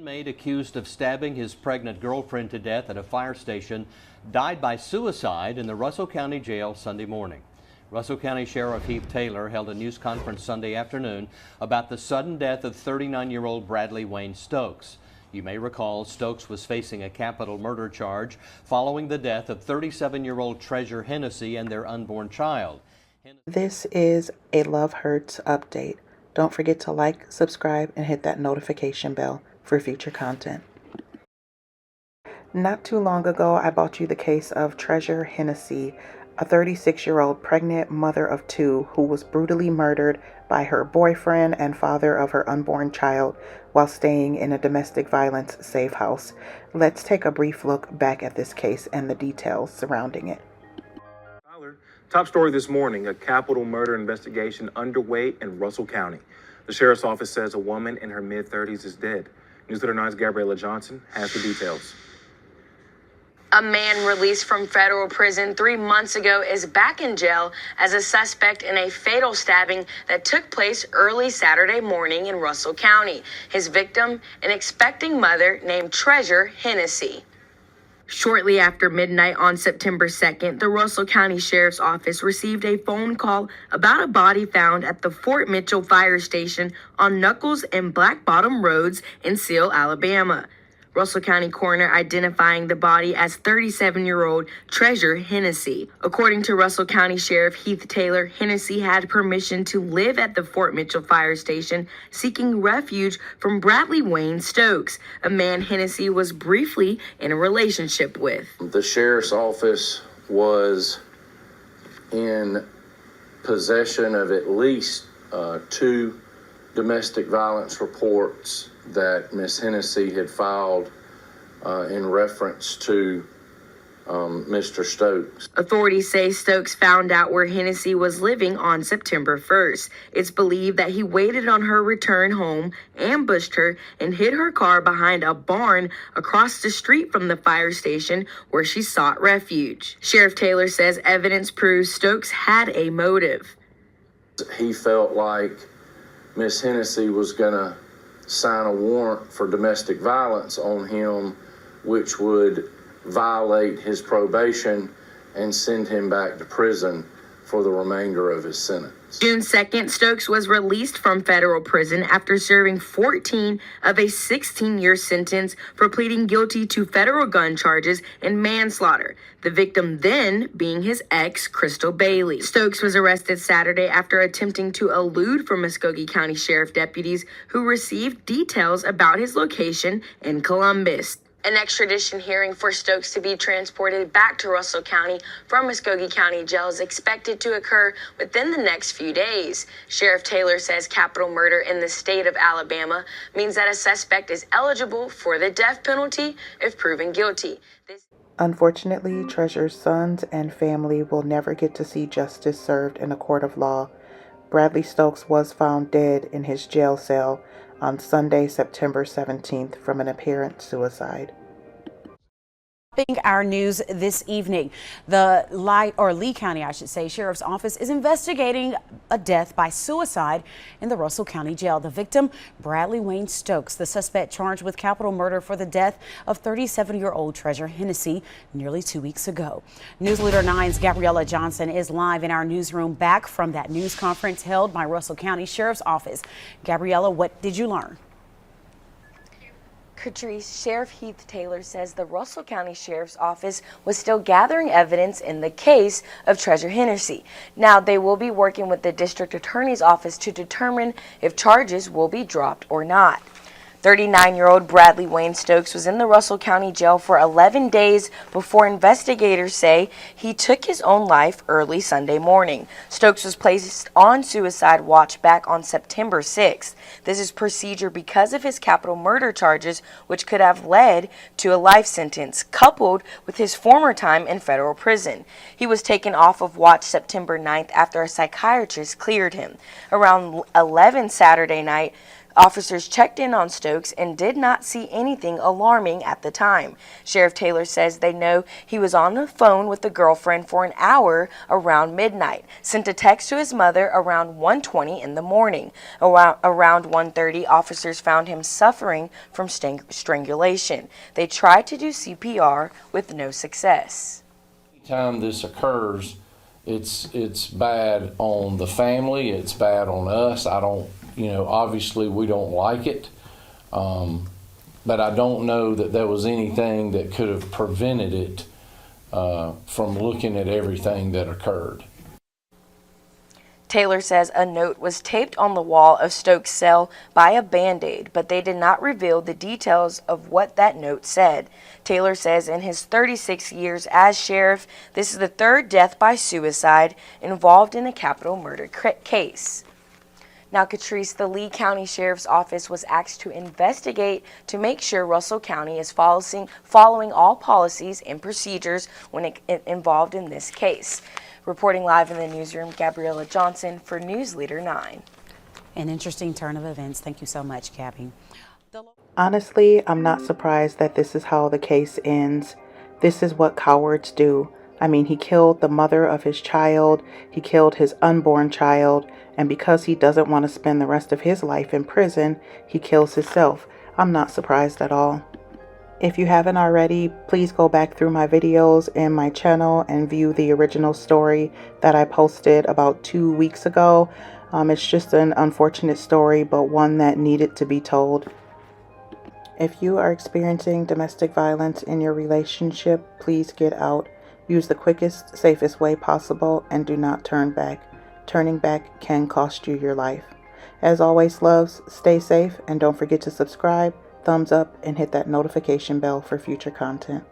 inmate accused of stabbing his pregnant girlfriend to death at a fire station died by suicide in the Russell County Jail Sunday morning. Russell County Sheriff Heath Taylor held a news conference Sunday afternoon about the sudden death of 39-year-old Bradley Wayne Stokes. You may recall Stokes was facing a capital murder charge following the death of 37-year-old Treasure Hennessy and their unborn child. This is a Love Hurts update. Don't forget to like, subscribe, and hit that notification bell for future content. Not too long ago, I brought you the case of Treasure Hennessy, a 36-year-old pregnant mother of two who was brutally murdered by her boyfriend and father of her unborn child while staying in a domestic violence safe house. Let's take a brief look back at this case and the details surrounding it. Top story this morning, a capital murder investigation underway in Russell County. The sheriff's office says a woman in her mid-30s is dead. Newsletter 9's Gabriella Johnson has the details. A man released from federal prison 3 months ago is back in jail as a suspect in a fatal stabbing that took place early Saturday morning in Russell County. His victim, an expecting mother named Treasure Hennessy. Shortly after midnight on September 2nd, the Russell County Sheriff's Office received a phone call about a body found at the Fort Mitchell Fire Station on Knuckles and Black Bottom Roads in Seal, Alabama. Russell County coroner identifying the body as 37-year-old Treasure Hennessy. According to Russell County Sheriff Heath Taylor, Hennessy had permission to live at the Fort Mitchell Fire Station, seeking refuge from Bradley Wayne Stokes, a man Hennessy was briefly in a relationship with. The sheriff's office was in possession of at least 2 domestic violence reports that Miss Hennessy had filed in reference to Mr. Stokes. Authorities say Stokes found out where Hennessy was living on September 1st. It's believed that he waited on her return home, ambushed her, and hid her car behind a barn across the street from the fire station where she sought refuge. Sheriff Taylor says evidence proves Stokes had a motive. He felt like Miss Hennessy was going to sign a warrant for domestic violence on him, which would violate his probation and send him back to prison for the remainder of his sentence. June 2nd, Stokes was released from federal prison after serving 14 of a 16-year sentence for pleading guilty to federal gun charges and manslaughter, the victim then being his ex, Crystal Bailey. Stokes was arrested Saturday after attempting to elude from Muskogee County Sheriff deputies who received details about his location in Columbus. An extradition hearing for Stokes to be transported back to Russell County from Muskogee County Jail is expected to occur within the next few days. Sheriff Taylor says capital murder in the state of Alabama means that a suspect is eligible for the death penalty if proven guilty. Unfortunately, Treasure's sons and family will never get to see justice served in a court of law. Bradley Stokes was found dead in his jail cell on Sunday, September 17th from an apparent suicide. Our news this evening, the Lee County, Sheriff's Office is investigating a death by suicide in the Russell County Jail. The victim, Bradley Wayne Stokes, the suspect charged with capital murder for the death of 37-year-old Treasure Hennessy nearly 2 weeks ago. Newsletter 9's Gabriella Johnson is live in our newsroom back from that news conference held by Russell County Sheriff's Office. Gabriella, what did you learn? Catrice, Sheriff Heath Taylor says the Russell County Sheriff's Office was still gathering evidence in the case of Treasure Hennessy. Now they will be working with the District Attorney's Office to determine if charges will be dropped or not. 39-year-old Bradley Wayne Stokes was in the Russell County Jail for 11 days before investigators say he took his own life early Sunday morning. Stokes was placed on suicide watch back on September 6th. This is procedure because of his capital murder charges, which could have led to a life sentence, coupled with his former time in federal prison. He was taken off of watch September 9th after a psychiatrist cleared him. Around 11 Saturday night, Officers checked in on Stokes and did not see anything alarming at the time. Sheriff Taylor says they know he was on the phone with the girlfriend for an hour around midnight, sent a text to his mother around 1:20 in the morning. Around 1:30, officers found him suffering from strangulation. They tried to do CPR with no success. Anytime this occurs, it's bad on the family, it's bad on us. Obviously we don't like it, but I don't know that there was anything that could have prevented it from looking at everything that occurred. Taylor says a note was taped on the wall of Stokes' cell by a Band-Aid, but they did not reveal the details of what that note said. Taylor says in his 36 years as sheriff, this is the third death by suicide involved in a capital murder case. Now, Catrice, the Lee County Sheriff's Office was asked to investigate to make sure Russell County is following all policies and procedures when it involved in this case. Reporting live in the newsroom, Gabriella Johnson for News Leader 9. An interesting turn of events. Thank you so much, Gabby. Honestly, I'm not surprised that this is how the case ends. This is what cowards do. I mean, he killed the mother of his child, he killed his unborn child, and because he doesn't want to spend the rest of his life in prison, he kills himself. I'm not surprised at all. If you haven't already, please go back through my videos in my channel and view the original story that I posted about 2 weeks ago. It's just an unfortunate story, but one that needed to be told. If you are experiencing domestic violence in your relationship, please get out. Use the quickest, safest way possible and do not turn back. Turning back can cost you your life. As always, loves, stay safe and don't forget to subscribe, thumbs up, and hit that notification bell for future content.